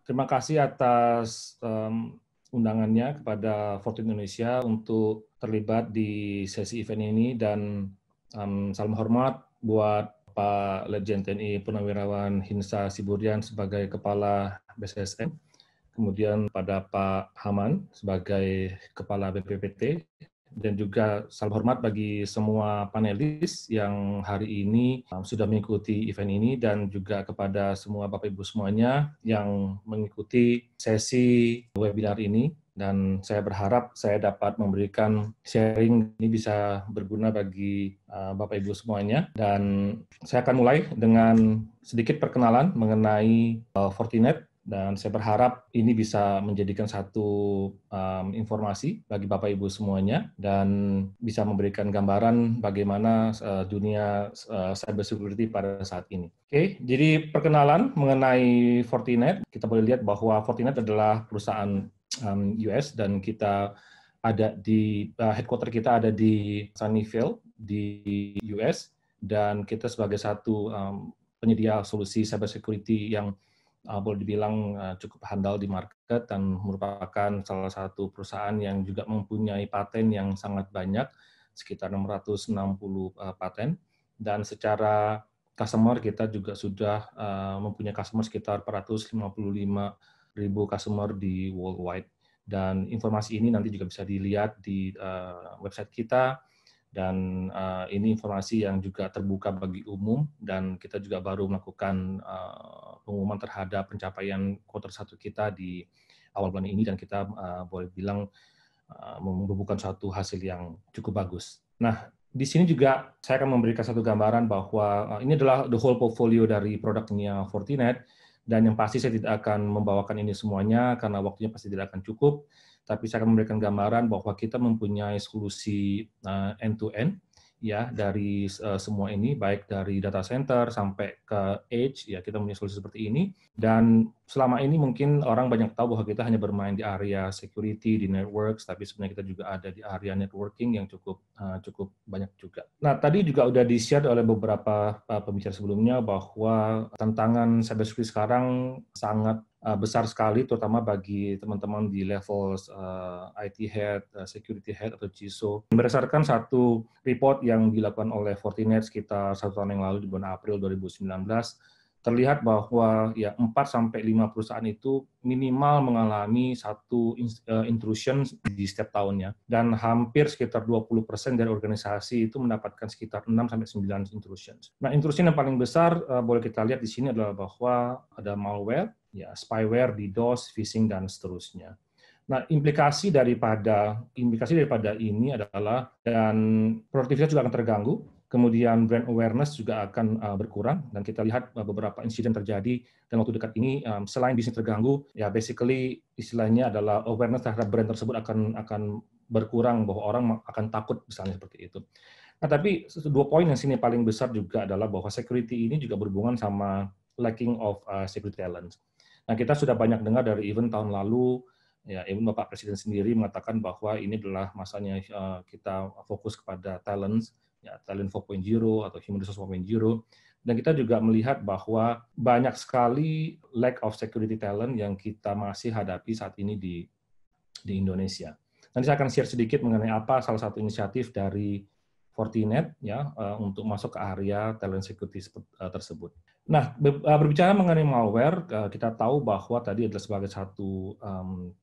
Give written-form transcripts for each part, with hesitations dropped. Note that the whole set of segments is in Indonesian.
Terima kasih atas undangannya kepada Fortinet Indonesia untuk terlibat di sesi event ini dan salam hormat buat Pak Letjen TNI Purnawirawan Hinsa Siburian sebagai Kepala BSSN, kemudian pada Pak Haman sebagai Kepala BPPT, dan juga salam hormat bagi semua panelis yang hari ini sudah mengikuti event ini, dan juga kepada semua Bapak Ibu semuanya yang mengikuti sesi webinar ini. Dan saya berharap saya dapat memberikan sharing ini bisa berguna bagi Bapak Ibu semuanya. Dan saya akan mulai dengan sedikit perkenalan mengenai Fortinet. Dan saya berharap ini bisa menjadikan satu informasi bagi Bapak Ibu semuanya dan bisa memberikan gambaran bagaimana dunia cyber security pada saat ini. Oke, jadi perkenalan mengenai Fortinet, kita boleh lihat bahwa Fortinet adalah perusahaan US dan kita ada di headquarter kita ada di Sunnyvale di US, dan kita sebagai satu penyedia solusi cyber security yang boleh dibilang cukup handal di market dan merupakan salah satu perusahaan yang juga mempunyai paten yang sangat banyak, sekitar 660 paten, dan secara customer kita juga sudah mempunyai customer sekitar 455.000 customer di worldwide. Dan informasi ini nanti juga bisa dilihat di website kita. Dan ini informasi yang juga terbuka bagi umum, dan kita juga baru melakukan pengumuman terhadap pencapaian kuartal 1 kita di awal bulan ini, dan kita boleh bilang membubuhkan suatu hasil yang cukup bagus. Nah, di sini juga saya akan memberikan satu gambaran bahwa ini adalah the whole portfolio dari produknya Fortinet, dan yang pasti saya tidak akan membawakan ini semuanya karena waktunya pasti tidak akan cukup. Tapi saya akan memberikan gambaran bahwa kita mempunyai solusi end-to-end ya dari semua ini, baik dari data center sampai ke edge, ya kita mempunyai solusi seperti ini. Dan selama ini mungkin orang banyak tahu bahwa kita hanya bermain di area security, di networks, tapi sebenarnya kita juga ada di area networking yang cukup banyak juga. Nah, tadi juga udah di-share oleh beberapa pembicara sebelumnya bahwa tantangan cybersecurity sekarang sangat besar sekali, terutama bagi teman-teman di level IT head, security head, atau CISO. Berdasarkan satu report yang dilakukan oleh Fortinet sekitar 1 tahun yang lalu di bulan April 2019, terlihat bahwa ya 4-5 perusahaan itu minimal mengalami satu intrusion di setiap tahunnya, dan hampir sekitar 20% dari organisasi itu mendapatkan sekitar 6-9 intrusion. Nah, intrusion yang paling besar boleh kita lihat di sini adalah bahwa ada malware, ya spyware, DDoS, phishing, dan seterusnya. Nah, implikasi daripada ini adalah, dan produktivitas juga akan terganggu, kemudian brand awareness juga akan berkurang, dan kita lihat beberapa insiden terjadi dalam waktu dekat ini. Selain bisnis terganggu, ya basically istilahnya adalah awareness terhadap brand tersebut akan berkurang, bahwa orang akan takut misalnya seperti itu. Nah, tapi 2 poin yang sini paling besar juga adalah bahwa security ini juga berhubungan sama lacking of security talent. Nah, kita sudah banyak dengar dari event tahun lalu, ya, even Bapak Presiden sendiri mengatakan bahwa ini adalah masanya kita fokus kepada talent, ya, talent 4.0 atau human resource 4.0, dan kita juga melihat bahwa banyak sekali lack of security talent yang kita masih hadapi saat ini di Indonesia. Nanti saya akan share sedikit mengenai apa salah satu inisiatif dari Fortinet ya untuk masuk ke area talent security tersebut. Nah, berbicara mengenai malware, kita tahu bahwa tadi adalah sebagai satu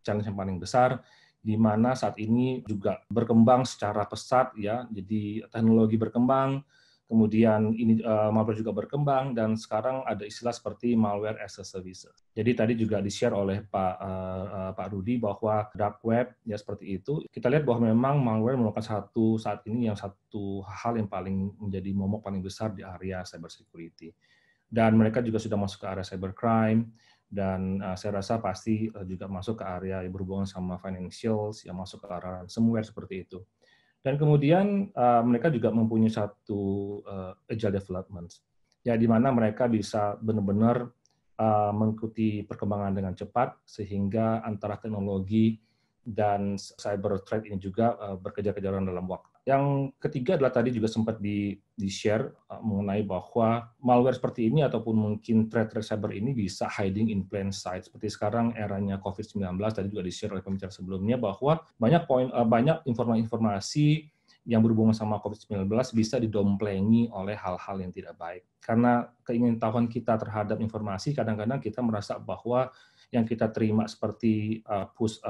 challenge yang paling besar, di mana saat ini juga berkembang secara pesat ya. Jadi teknologi berkembang, kemudian ini malware juga berkembang, dan sekarang ada istilah seperti malware as a service. Jadi tadi juga di-share oleh Pak Rudi bahwa dark web ya seperti itu. Kita lihat bahwa memang malware merupakan saat ini satu hal yang paling menjadi momok paling besar di area cyber security. Dan mereka juga sudah masuk ke area cybercrime, dan saya rasa pasti juga masuk ke area yang berhubungan sama financials, yang masuk ke arah ransomware seperti itu. Dan kemudian mereka juga mempunyai satu agile development, ya di mana mereka bisa benar-benar mengikuti perkembangan dengan cepat, sehingga antara teknologi dan cyber threat ini juga berkejar-kejaran dalam waktu. Yang ketiga adalah tadi juga sempat di-share mengenai bahwa malware seperti ini ataupun mungkin threat cyber ini bisa hiding in plain sight. Seperti sekarang eranya COVID-19, tadi juga di-share oleh pembicara sebelumnya bahwa banyak informasi yang berhubungan sama COVID-19 bisa didomplengi oleh hal-hal yang tidak baik. Karena keingintahuan kita terhadap informasi, kadang-kadang kita merasa bahwa yang kita terima seperti push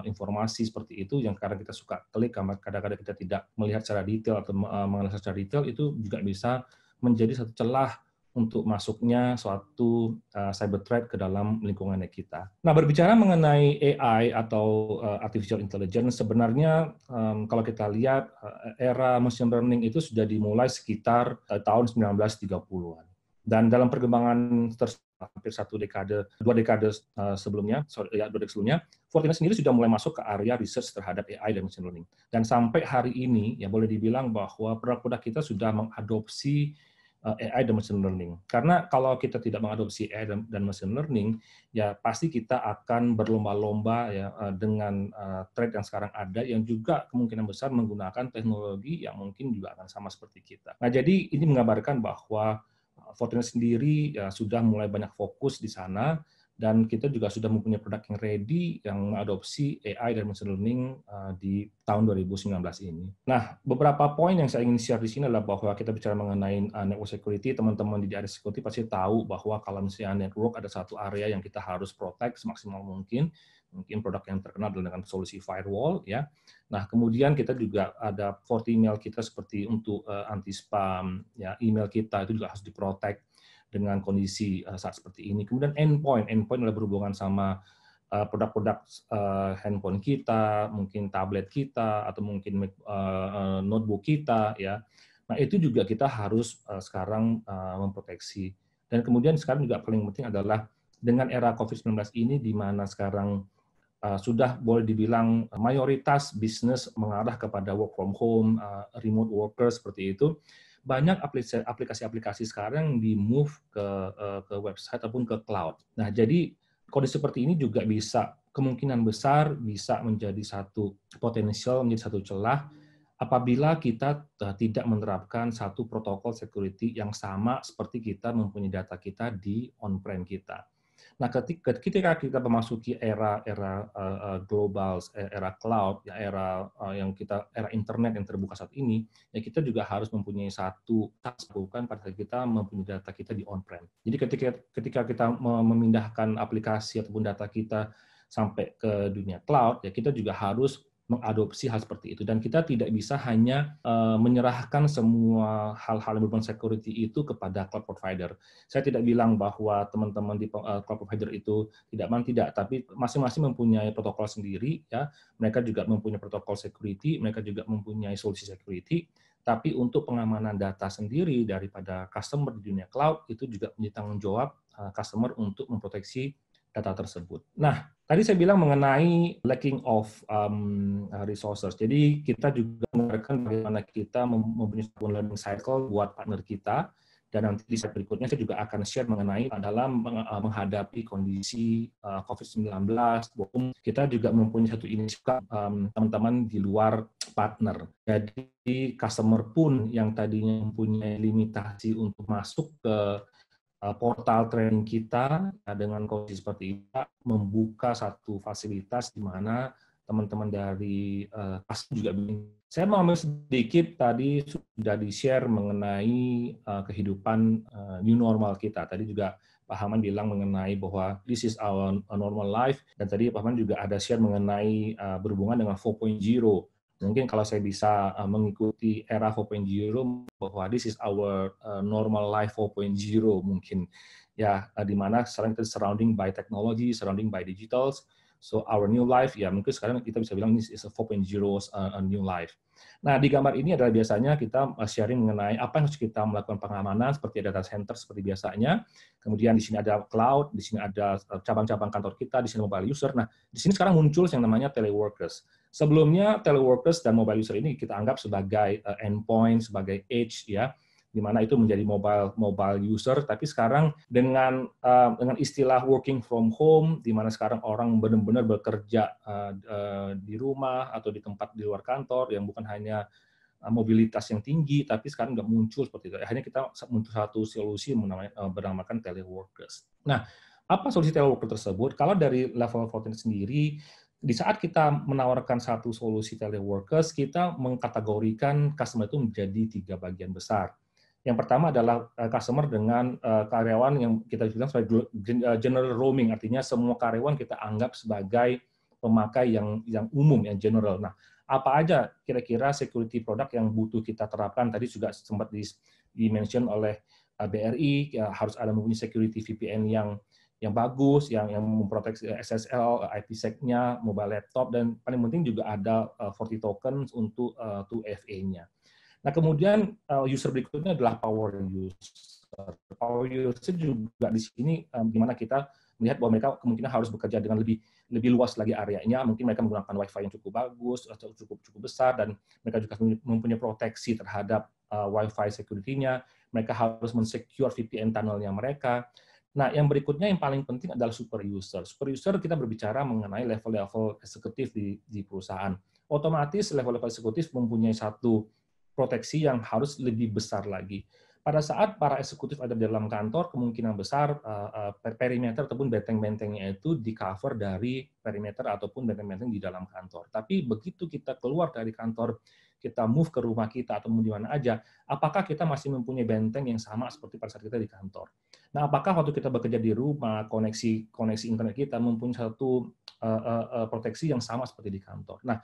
informasi seperti itu, yang kadang kita suka klik, kadang-kadang kita tidak melihat secara detail atau menganalisa secara detail, itu juga bisa menjadi satu celah untuk masuknya suatu cyber threat ke dalam lingkungannya kita. Nah, berbicara mengenai AI atau artificial intelligence, sebenarnya kalau kita lihat era machine learning itu sudah dimulai sekitar tahun 1930-an. Dan dalam perkembangan hampir dua dekade sebelumnya, Fortinet sendiri sudah mulai masuk ke area research terhadap AI dan machine learning. Dan sampai hari ini, ya boleh dibilang bahwa produk-produk kita sudah mengadopsi AI dan machine learning. Karena kalau kita tidak mengadopsi AI dan machine learning, ya pasti kita akan berlomba-lomba ya dengan trend yang sekarang ada, yang juga kemungkinan besar menggunakan teknologi yang mungkin juga akan sama seperti kita. Nah, jadi ini menggambarkan bahwa Fortinet sendiri ya sudah mulai banyak fokus di sana, dan kita juga sudah mempunyai produk yang ready yang mengadopsi AI dan machine learning di tahun 2019 ini. Nah, beberapa poin yang saya ingin share di sini adalah bahwa kita bicara mengenai network security, teman-teman di area security pasti tahu bahwa kalau misalnya network ada satu area yang kita harus protect semaksimal mungkin produk yang terkenal dengan solusi firewall ya. Nah, kemudian kita juga ada Fortimail kita seperti untuk anti spam ya, email kita itu juga harus diprotect dengan kondisi saat seperti ini. Kemudian endpoint adalah berhubungan sama produk-produk handphone kita, mungkin tablet kita, atau mungkin notebook kita ya. Nah, itu juga kita harus sekarang memproteksi. Dan kemudian sekarang juga paling penting adalah dengan era COVID-19 ini, di mana sekarang sudah boleh dibilang mayoritas bisnis mengarah kepada work from home, remote workers seperti itu, banyak aplikasi-aplikasi sekarang di-move ke website ataupun ke cloud. Nah, jadi kondisi seperti ini juga bisa kemungkinan besar bisa menjadi satu potensial, menjadi satu celah apabila kita tidak menerapkan satu protokol security yang sama seperti kita mempunyai data kita di on-prem kita. Nah, ketika kita memasuki era global, era cloud, ya era internet yang terbuka saat ini, ya kita juga harus mempunyai satu bukan pada saat kita mempunyai data kita di on-prem. Jadi ketika kita memindahkan aplikasi ataupun data kita sampai ke dunia cloud, ya kita juga harus mengadopsi hal seperti itu, dan kita tidak bisa hanya menyerahkan semua hal-hal yang berhubungan security itu kepada cloud provider. Saya tidak bilang bahwa teman-teman di cloud provider itu tidak, tapi masing-masing mempunyai protokol sendiri ya. Mereka juga mempunyai protokol security, mereka juga mempunyai solusi security. Tapi untuk pengamanan data sendiri daripada customer di dunia cloud itu juga menjadi tanggung jawab customer untuk memproteksi data tersebut. Nah, tadi saya bilang mengenai lacking of resources. Jadi kita juga menggunakan bagaimana kita mempunyai learning cycle buat partner kita. Dan nanti di slide berikutnya saya juga akan share mengenai dalam menghadapi kondisi COVID-19. Kita juga mempunyai satu inisiatif teman-teman di luar partner. Jadi customer pun yang tadinya mempunyai limitasi untuk masuk ke portal training kita dengan kondisi seperti ini membuka satu fasilitas di mana teman-teman dari juga saya mau ambil sedikit tadi sudah di-share mengenai kehidupan new normal kita. Tadi juga Pak Haman bilang mengenai bahwa this is our normal life, dan tadi Pak Haman juga ada share mengenai berhubungan dengan 4.0. Mungkin kalau saya bisa mengikuti era 4.0 bahwa this is our normal life 4.0 mungkin ya, di mana sekarang kita surrounding by technology, surrounding by digitals. So our new life ya mungkin sekarang kita bisa bilang this is a 4.0 a new life. Nah, di gambar ini adalah biasanya kita sharing mengenai apa yang harus kita melakukan pengamanan seperti data center seperti biasanya. Kemudian di sini ada cloud, di sini ada cabang-cabang kantor kita, di sini mobile user. Nah, di sini sekarang muncul yang namanya teleworkers. Sebelumnya teleworkers dan mobile user ini kita anggap sebagai endpoint, sebagai edge ya, di mana itu menjadi mobile user. Tapi sekarang dengan istilah working from home, di mana sekarang orang benar-benar bekerja di rumah atau di tempat di luar kantor, yang bukan hanya mobilitas yang tinggi, tapi sekarang nggak muncul seperti itu. Akhirnya kita muncul satu solusi bernamakan teleworkers. Nah, apa solusi teleworker tersebut? Kalau dari level Fortinet sendiri, di saat kita menawarkan satu solusi teleworkers, kita mengkategorikan customer itu menjadi 3 bagian besar. Yang pertama adalah customer dengan karyawan yang kita bilang sebagai general roaming, artinya semua karyawan kita anggap sebagai pemakai yang umum, yang general. Nah, apa aja kira-kira security product yang butuh kita terapkan? Tadi juga sempat di-mention oleh BRI, ya, harus ada mempunyai security VPN yang bagus, yang memproteksi SSL, IPsec-nya, mobile laptop, dan paling penting juga ada Forti token untuk 2FA-nya. Nah, kemudian user berikutnya adalah power user. Power user juga di sini di mana kita melihat bahwa mereka kemungkinan harus bekerja dengan lebih luas lagi areanya. Mungkin mereka menggunakan Wi-Fi yang cukup bagus atau cukup besar, dan mereka juga mempunyai proteksi terhadap Wi-Fi security-nya. Mereka harus mensecure VPN tunnel-nya mereka. Nah, yang berikutnya yang paling penting adalah super user. Super user kita berbicara mengenai level-level eksekutif di perusahaan. Otomatis level-level eksekutif mempunyai satu proteksi yang harus lebih besar lagi. Pada saat para eksekutif ada di dalam kantor, kemungkinan besar perimeter ataupun benteng-bentengnya itu di-cover dari perimeter ataupun benteng-benteng di dalam kantor. Tapi begitu kita keluar dari kantor, kita move ke rumah kita atau di mana aja, apakah kita masih mempunyai benteng yang sama seperti pada saat kita di kantor? Nah, apakah waktu kita bekerja di rumah, koneksi internet kita mempunyai satu proteksi yang sama seperti di kantor? Nah,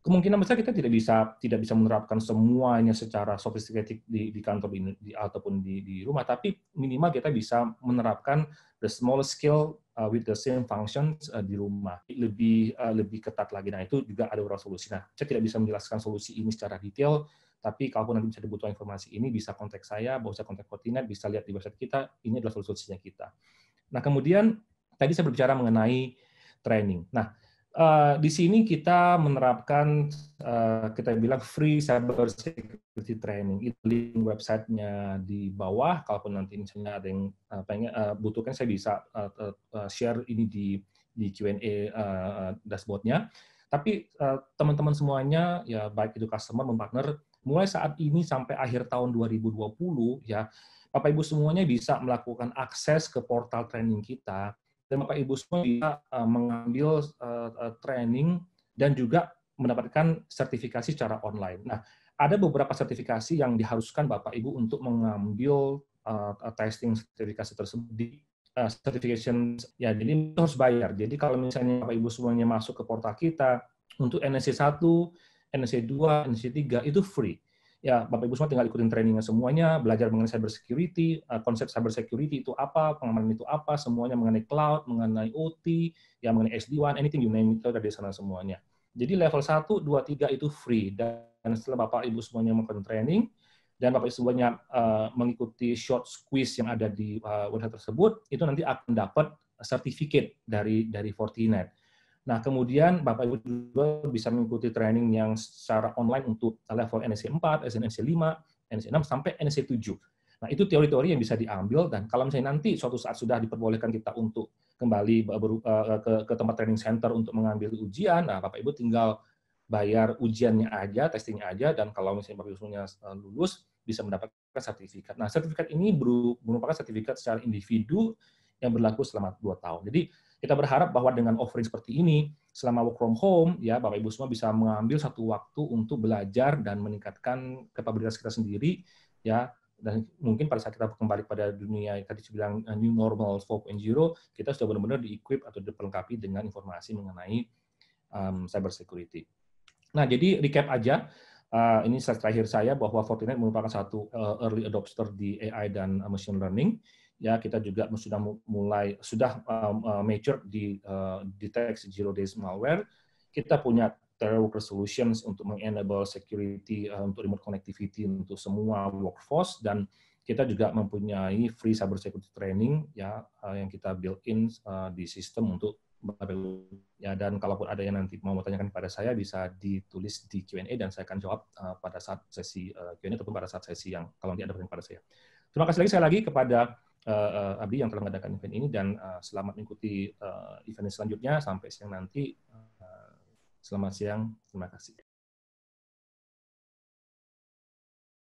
kemungkinan besar kita tidak bisa menerapkan semuanya secara sophisticated di kantor ataupun di rumah, tapi minimal kita bisa menerapkan the small scale with the same functions di rumah lebih ketat lagi. Nah, itu juga ada beberapa solusi. Nah, saya tidak bisa menjelaskan solusi ini secara detail, tapi kalau nanti bisa dibutuhkan informasi ini, bisa kontak saya, bisa kontak Fortinet, bisa lihat di website kita. Ini adalah solusinya kita. Nah, kemudian tadi saya berbicara mengenai training. Nah, di sini kita menerapkan kita bilang free cyber security training. Itu link websitenya di bawah. Kalaupun nanti misalnya ada yang pengen butuhkan, saya bisa share ini di Q&A dashboardnya. Tapi teman-teman semuanya, ya baik itu customer maupun partner, mulai saat ini sampai akhir tahun 2020, ya Bapak Ibu semuanya bisa melakukan akses ke portal training kita. Dan Bapak Ibu semua bisa mengambil training dan juga mendapatkan sertifikasi secara online. Nah, ada beberapa sertifikasi yang diharuskan Bapak Ibu untuk mengambil testing sertifikasi tersebut di certification, ya, jadi itu harus bayar. Jadi kalau misalnya Bapak Ibu semuanya masuk ke portal kita, untuk NSC 1, NSC 2, NSC 3 itu free. Ya, Bapak Ibu semua tinggal ikutin trainingnya semuanya, belajar mengenai cyber security, konsep cyber security itu apa, pengamanan itu apa, semuanya mengenai cloud, mengenai OT, ya mengenai SD-WAN, anything you name it, ada di sana semuanya. Jadi level 1, 2, 3 itu free, dan setelah Bapak Ibu semuanya melakukan training, dan Bapak Ibu semuanya mengikuti short quiz yang ada di website tersebut, itu nanti akan dapat sertifikat dari Fortinet. Nah, kemudian Bapak Ibu juga bisa mengikuti training yang secara online untuk level NSC 4, NSC 5, NSC 6, sampai NSC 7. Nah, itu teori-teori yang bisa diambil, dan kalau misalnya nanti suatu saat sudah diperbolehkan kita untuk kembali ke tempat training center untuk mengambil ujian, nah Bapak Ibu tinggal bayar ujiannya aja, testingnya aja, dan kalau misalnya Bapak Ibu semuanya lulus, bisa mendapatkan sertifikat. Nah, sertifikat ini merupakan sertifikat secara individu yang berlaku selama 2 tahun. Jadi, kita berharap bahwa dengan offering seperti ini, selama work from home, ya Bapak Ibu semua bisa mengambil satu waktu untuk belajar dan meningkatkan kapabilitas kita sendiri, ya. Dan mungkin pada saat kita kembali pada dunia yang tadi saya bilang new normal 4.0, kita sudah benar-benar di-equip atau diperlengkapi dengan informasi mengenai cyber security. Nah, jadi recap aja. Ini slide terakhir saya bahwa Fortinet merupakan satu early adopter di AI dan machine learning. Ya, kita juga sudah mature di detect zero days malware. Kita punya Teleworker Solutions untuk mengenable security untuk remote connectivity untuk semua workforce, dan kita juga mempunyai free cyber security training ya yang kita built-in di sistem untuk ya, dan kalaupun ada yang nanti mau bertanyakan kepada saya, bisa ditulis di Q&A dan saya akan jawab pada saat sesi Q&A ataupun pada saat sesi yang kalau nanti ada pertanyaan pada saya. Terima kasih lagi kepada Abdi yang telah mengadakan event ini, dan selamat mengikuti event selanjutnya sampai siang nanti. Selamat siang, terima kasih.